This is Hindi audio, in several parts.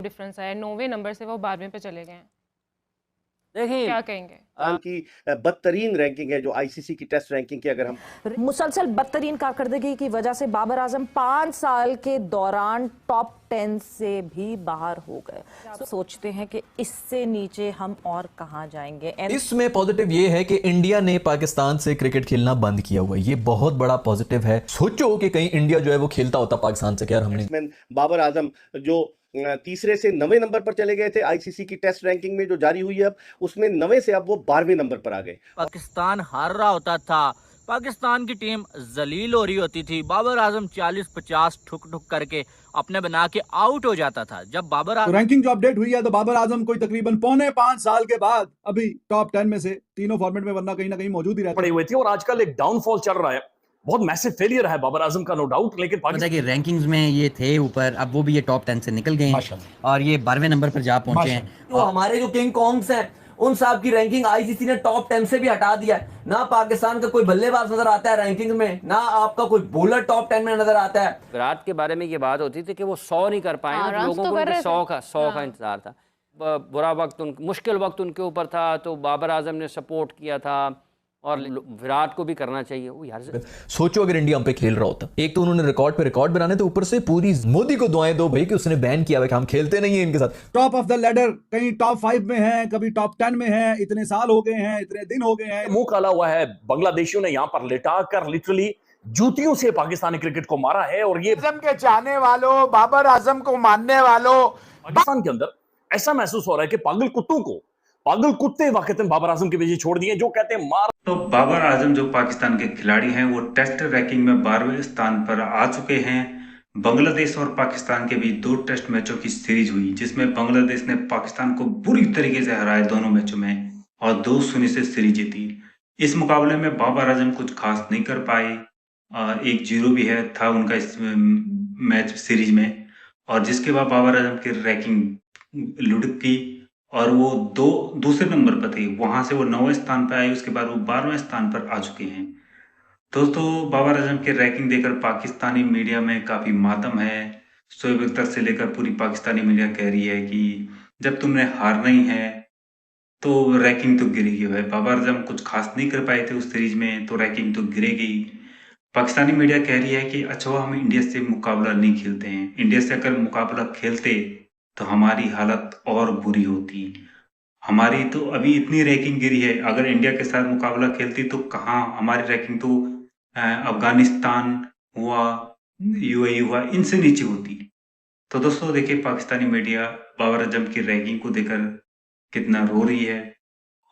डिफरेंस आया, 9वें नंबर से वो 12वें पे चले गए हैं। देखिए क्या कहेंगे? की बदतरीन रैंकिंग है जो आईसीसी की टेस्ट रैंकिंग की, अगर हम मुसलसल बदतरीन कारकर्दगी की वजह से बाबर आजम 5 साल के दौरान टॉप 10 से भी बाहर हो गए। सोचते हैं कि इससे नीचे हम और कहां जाएंगे। इसमें पॉजिटिव ये है कि इंडिया ने पाकिस्तान से क्रिकेट खेलना बंद किया हुआ है, ये बहुत बड़ा पॉजिटिव है। सोचो कि कहीं इंडिया जो है वो खेलता होता पाकिस्तान से, क्या हमने बैट्समैन बाबर आजम जो तीसरे से 9वें नंबर पर चले गए थे आईसीसी की टेस्ट रैंकिंग में जो जारी हुई है, अब उसमें 9वें से अब वो 12वें नंबर पर आ गए। पाकिस्तान हार रहा होता था, पाकिस्तान की टीम जलील हो रही होती थी, बाबर आजम 40-50 ठुक ठुक करके अपने बना के आउट हो जाता था। जब बाबर तो रैंकिंग जो अपडेट हुई है तो बाबर आजम कोई तकरीबन 4.25 साल के बाद अभी टॉप 10 में से तीनों फॉर्मेट में, वरना कहीं ना कहीं मौजूद ही रहते पड़े हुए थे और आजकल एक डाउनफॉल चल रहा है। बहुत मैसिव फेलियर है बाबर आजम का, नो डाउट, लेकिन पता है कि रैंकिंग्स में ये थे ऊपर, अब वो भी ये टॉप 10 से निकल गए हैं और ये 12वें नंबर पर जा पहुंचे हैं। तो हमारे जो किंग कॉन्ग्स हैं उन साहब की रैंकिंग आईसीसी ने टॉप 10 से भी हटा दिया है। ना पाकिस्तान का कोई बल्लेबाज नजर आता है रैंकिंग में, ना आपका कोई बॉलर टॉप 10 में नजर आता है। विराट के बारे में ये बात होती थी कि वो 100 नहीं कर पाए, हाँ, तो लोगों तो को कर उनके रहे 100 का हाँ। इंतजार था। बुरा वक्त, मुश्किल वक्त उनके ऊपर था, तो बाबर आजम ने सपोर्ट किया था और विराट को भी करना चाहिए। वो यार सोचो अगर इंडिया हम पे खेल रहा होता, एक तो उन्होंने रिकॉर्ड पे रिकॉर्ड बनाने थे, ऊपर से पूरी मोदी को दुआएं दो भाई कि उसने बैन किया हुआ कि हम खेलते नहीं है इनके साथ। टॉप ऑफ द लेडर, कहीं टॉप 5 में है, कभी टॉप 10 में है। इतने साल हो गए हैं, इतने दिन हो गए हैं। मुंह काला हुआ है। बांग्लादेशियों ने यहां पर लिटा कर लिटरली जूतियों से पाकिस्तानी क्रिकेट को मारा है। और ये आजम के चाहने वालों, बाबर आजम को मानने वालों, पाकिस्तान के अंदर ऐसा महसूस हो रहा है कि पागल कुत्तों को, पागल कुत्ते वाकई बाबर आजम के पीछे छोड़ दिए, जो कहते हैं मार। तो बाबर आजम जो पाकिस्तान के खिलाड़ी हैं वो टेस्ट रैंकिंग में 12वें स्थान पर आ चुके हैं। बांग्लादेश और पाकिस्तान के बीच 2 टेस्ट मैचों की सीरीज हुई, जिसमें बांग्लादेश ने पाकिस्तान को बुरी तरीके से हराया दोनों मैचों में और 2-0 से सीरीज जीती। इस मुकाबले में बाबर आजम कुछ खास नहीं कर पाए, 1-0 भी है था उनका इस मैच सीरीज में, और जिसके बाद बाबर आजम की रैंकिंग लुढ़क गई और वो दूसरे नंबर पर थे, वहां से वो 9वें स्थान पर आए, उसके बाद वो 12वें स्थान पर आ चुके हैं। दोस्तों, बाबर आजम की रैंकिंग देखकर पाकिस्तानी मीडिया में काफी मातम है। शोएब अख्तर से लेकर पूरी पाकिस्तानी मीडिया कह रही है कि जब तुमने हारना ही है तो रैंकिंग तो गिरेगी भाई। बाबर आजम कुछ खास नहीं कर पाए थे उस सीरीज में, तो रैंकिंग तो गिरेगी। पाकिस्तानी मीडिया कह रही है कि अच्छा हम इंडिया से मुकाबला नहीं खेलते हैं, इंडिया से अगर मुकाबला खेलते तो हमारी हालत और बुरी होती। हमारी तो अभी इतनी रैंकिंग गिरी है, अगर इंडिया के साथ मुकाबला खेलती तो कहाँ, हमारी रैंकिंग तो अफगानिस्तान हुआ, यूएई हुआ, इनसे नीचे होती। तो दोस्तों देखिए, पाकिस्तानी मीडिया बाबर आजम की रैंकिंग को देखकर कितना रो रही है।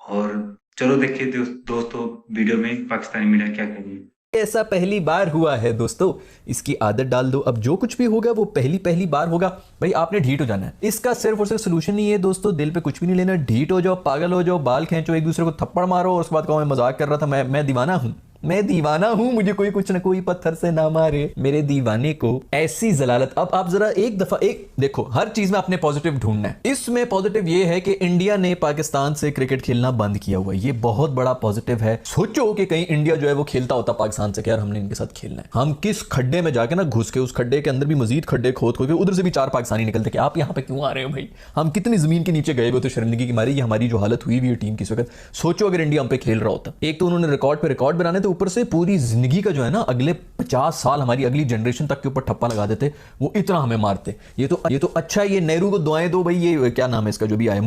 और चलो देखिए दोस्तों वीडियो में पाकिस्तानी मीडिया क्या कर रही है। ऐसा पहली बार हुआ है दोस्तों, इसकी आदत डाल दो। अब जो कुछ भी होगा वो पहली बार होगा। भाई आपने ढीठ हो जाना है, इसका सिर्फ और सिर्फ सोल्यूशन नहीं है दोस्तों, दिल पे कुछ भी नहीं लेना, ढीठ हो जाओ, पागल हो जाओ, बाल खींचो, एक दूसरे को थप्पड़ मारो और उसके बाद कहो मैं मजाक कर रहा था, मैं दीवाना हूं, मैं दीवाना हूं, मुझे कोई कुछ ना कोई पत्थर से ना मारे, मेरे दीवाने को ऐसी जलालत। अब आप जरा एक दफा देखो, हर चीज में अपने पॉजिटिव ढूंढना है। इसमें पॉजिटिव ये है कि इंडिया ने पाकिस्तान से क्रिकेट खेलना बंद किया हुआ है, ये बहुत बड़ा पॉजिटिव है। सोचो कि कहीं इंडिया जो है वो खेलता होता पाकिस्तान से, यार हमने इनके साथ खेलना है, हम किस खड्डे में जाके ना घुस के, उस खड्डे के अंदर भी मजीद खड्डे खोद के उधर से भी 4 पाकिस्तानी निकलते कि आप यहाँ पे क्यों आ रहे हो भाई, हम कितनी जमीन के नीचे गए हुए थे शर्मिंदगी की मारी। ये हमारी जो हालत हुई है टीम की इस वक्त, सोचो अगर इंडिया हम पे खेल रहा होता, एक तो उन्होंने रिकॉर्ड पे रिकॉर्ड बनाने थे, ऊपर से पूरी जिंदगी का जो है ना अगले 50 साल हमारी अगली जनरेशन तक के ऊपर ठप्पा लगा देते, वो इतना हमें मारते। ये तो अच्छा है, ये नेहरू को दुआएं दो भाई, ये क्या नाम है इसका जो भी आया,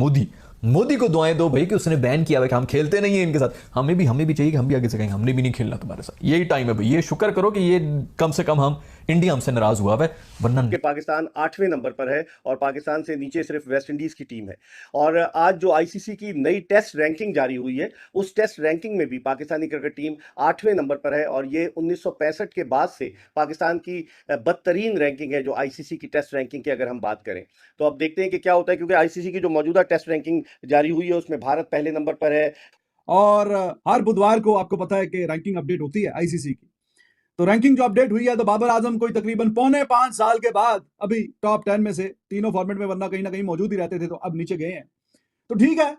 मोदी को दुआएं दो भाई कि उसने बैन किया हुआ कि हम खेलते नहीं है इनके साथ। हमें भी चाहिए कि हम भी आगे से कहेंगे हमने भी नहीं खेलना तुम्हारे साथ। यही टाइम है भाई, ये शुक्र करो कि ये कम से कम हम इंडिया हमसे नाराज हुआ है, वरना पाकिस्तान 8वें नंबर पर है और पाकिस्तान से नीचे सिर्फ वेस्ट इंडीज की टीम है। और आज जो आईसीसी की नई टेस्ट रैंकिंग जारी हुई है, उस टेस्ट रैंकिंग में भी पाकिस्तानी क्रिकेट टीम 8वें नंबर पर है और ये 1965 के बाद से पाकिस्तान की बदतरीन रैंकिंग है जो आईसीसी की टेस्ट रैंकिंग की, अगर हम बात करें तो। अब देखते हैं कि क्या होता है, क्योंकि आईसीसी की जो मौजूदा टेस्ट रैंकिंग जारी हुई है उसमें भारत पहले नंबर पर है। और हर बुधवार को आपको पता है कि रैंकिंग अपडेट होती है आईसीसी की। तो रैंकिंग जो अपडेट हुई है तो बाबर आजम कोई तकरीबन 4.25 साल के बाद अभी टॉप 10 में से तीनों फॉर्मेट में, वरना कहीं ना कहीं मौजूद ही रहते थे, तो अब नीचे गए हैं। तो ठीक है,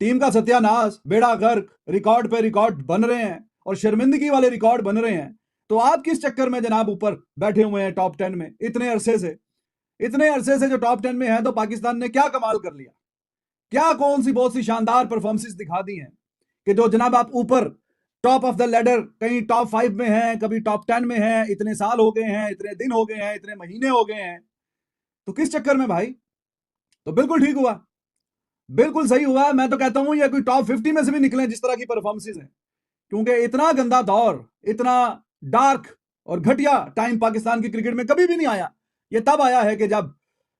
टीम का सत्यानाश, बेड़ा गर्क, रिकॉर्ड पे रिकॉर्ड बन रहे हैं और शर्मिंदगी वाले रिकॉर्ड बन रहे हैं। तो आप किस चक्कर में जनाब ऊपर बैठे हुए हैं टॉप 10 में इतने अरसे से? इतने अरसे से जो टॉप 10 में है, तो पाकिस्तान ने क्या कमाल कर लिया, क्या कौन सी बहुत सी शानदार परफॉर्मेंसेस दिखा दी हैं कि जो जनाब आप ऊपर टॉप ऑफ द लेडर, कहीं टॉप 5 में हैं, कभी टॉप 10 में हैं, इतने साल हो गए हैं, इतने दिन हो गए हैं, इतने महीने हो गए हैं, तो किस चक्कर में भाई? तो बिल्कुल ठीक हुआ, बिल्कुल सही हुआ। मैं तो कहता हूं ये कोई टॉप 50 में से भी निकले जिस तरह की परफॉर्मेंसेस हैं, क्योंकि इतना गंदा दौर, इतना डार्क और घटिया टाइम पाकिस्तान की क्रिकेट में कभी भी नहीं आया। ये तब आया है कि जब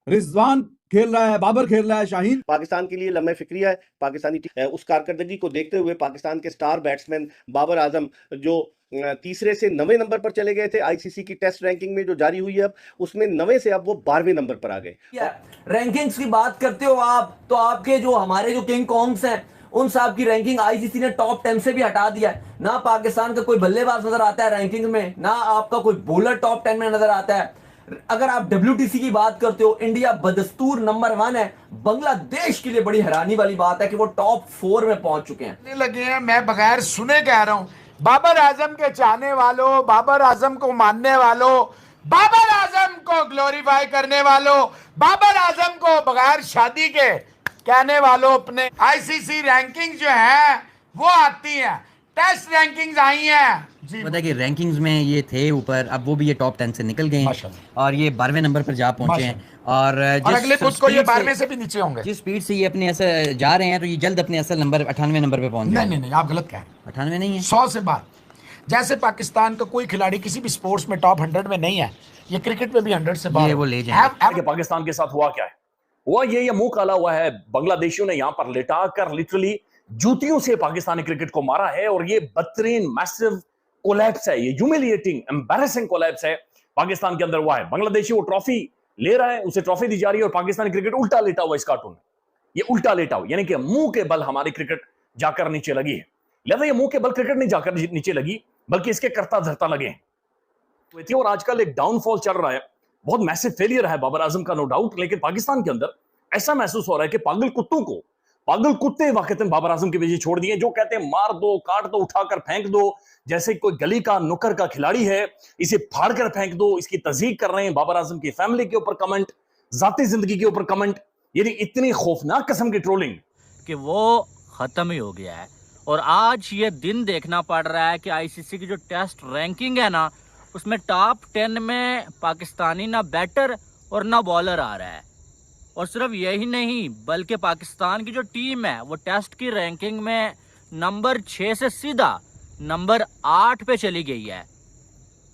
रिजवान खेल रहा है, बाबर खेल रहा है, शाहीन। पाकिस्तान के लिए लम्हे फिक्रिया है। पाकिस्तानी उस कारकर्दगी को देखते हुए पाकिस्तान के स्टार बैट्समैन बाबर आजम जो तीसरे से 9वें नंबर पर चले गए थे आईसीसी की टेस्ट रैंकिंग में जो जारी हुई है, अब उसमें 9वें से अब वो 12वें नंबर पर आ गए। रैंकिंग्स की बात करते हो आप, तो आपके जो हमारे जो किंग कॉन्ग्स हैं, उन साहब की रैंकिंग आईसीसी ने टॉप 10 से भी हटा दिया है। ना पाकिस्तान का कोई बल्लेबाज नजर आता है रैंकिंग में, ना आपका कोई बॉलर टॉप 10 में नजर आता है। अगर आप WTC की बात करते हो, इंडिया बदस्तूर नंबर 1 है। बांग्लादेश के लिए बड़ी हैरानी वाली बात है कि वो टॉप 4 में पहुंच चुके हैं। लगे हैं, मैं बगैर सुने कह रहा हूं, बाबर आजम के चाहने वालों, बाबर आजम को मानने वालों, बाबर आजम को ग्लोरीफाई करने वालों, बाबर आजम को बगैर शादी के कहने वालों, अपने आईसीसी रैंकिंग जो है वो आती है, टेस्ट रैंकिंग्स आई हैं जी। पता है कि रैंकिंग्स में ये थे ऊपर, अब वो भी ये टॉप 10 से निकल गए हैं और ये 12वें नंबर पर जा पहुंचे हैं। और अगले कुछ को ये 12वें से भी नीचे होंगे। जिस स्पीड से ये अपने असल जा रहे हैं, तो ये जल्द अपने असल नंबर 98वें नंबर पे पहुंच जाएंगे। नहीं, आप गलत कह रहे हैं। 98 नहीं है, 100 से बात। जैसे पाकिस्तान का कोई खिलाड़ी किसी भी स्पोर्ट्स में टॉप 100 में नहीं है, ये क्रिकेट में भी 100 से बाहर वो ले जाए। पाकिस्तान के साथ हुआ क्या है? हुआ ये मुंह काला हुआ है। बांग्लादेशियों ने यहां पर लिटा कर लिटरली जूतियों से पाकिस्तानी क्रिकेट को मारा है और ये बदतरीन मैसिव कोलैप्स है, ये ह्यूमिलिएटिंग एम्बैरेसिंग कोलैप्स है पाकिस्तान के अंदर हुआ है। बांग्लादेशी वो ट्रॉफी ले रहा है, उसे ट्रॉफी दी जा रही है और पाकिस्तानी क्रिकेट उल्टा लेटा हुआ इस कार्टून में। ये उल्टा लेटा हुआ, यानी कि मुंह के बल हमारी क्रिकेट जाकर नीचे लगी है। लिहाजा ये मुंह के बल क्रिकेट नहीं जाकर नीचे लगी, बल्कि इसके करता धरता लगे हैं। और आजकल एक डाउनफॉल चल रहा है, बहुत मैसिव फेलियर है बाबर आजम का, नो डाउट। लेकिन पाकिस्तान के अंदर ऐसा महसूस हो रहा है कि पागल कुत्तों को, पागल कुत्ते वाकई बाबर आजम के पीछे छोड़ दिए, जो कहते हैं मार दो, काट दो, उठाकर फेंक दो, जैसे कोई गली का नुक्कर का खिलाड़ी है, इसे फाड़ कर फेंक दो। इसकी तस्दीक कर रहे हैं बाबर आजम की फैमिली के ऊपर कमेंट, जाती जिंदगी के ऊपर कमेंट, यानी इतनी खौफनाक किस्म की ट्रोलिंग कि वो खत्म ही हो गया है। और आज ये दिन देखना पड़ रहा है कि आईसीसी की जो टेस्ट रैंकिंग है ना, उसमें टॉप 10 में पाकिस्तानी ना बैटर और ना बॉलर आ रहा है। और सिर्फ यही नहीं, बल्कि पाकिस्तान की जो टीम है वो टेस्ट की रैंकिंग में नंबर 6 से सीधा नंबर 8 पे चली गई है।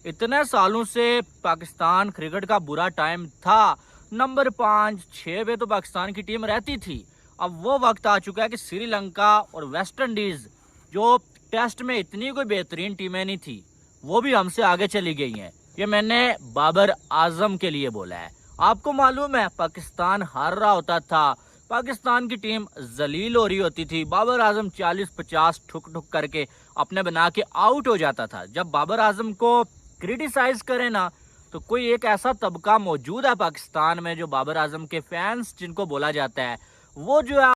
इतने सालों से पाकिस्तान क्रिकेट का बुरा टाइम था, नंबर 5-6 पे तो पाकिस्तान की टीम रहती थी। अब वो वक्त आ चुका है कि श्रीलंका और वेस्ट इंडीज, जो टेस्ट में इतनी कोई बेहतरीन टीमें नहीं थी, वो भी हमसे आगे चली गई हैं। ये मैंने बाबर आजम के लिए बोला है। आपको मालूम है, पाकिस्तान हार रहा होता था, पाकिस्तान की टीम जलील हो रही होती थी, बाबर आजम 40-50 ठुक ठुक करके अपने बना के आउट हो जाता था। जब बाबर आजम को क्रिटिसाइज करे ना, तो कोई एक ऐसा तबका मौजूद है पाकिस्तान में जो बाबर आजम के फैंस जिनको बोला जाता है, वो जो है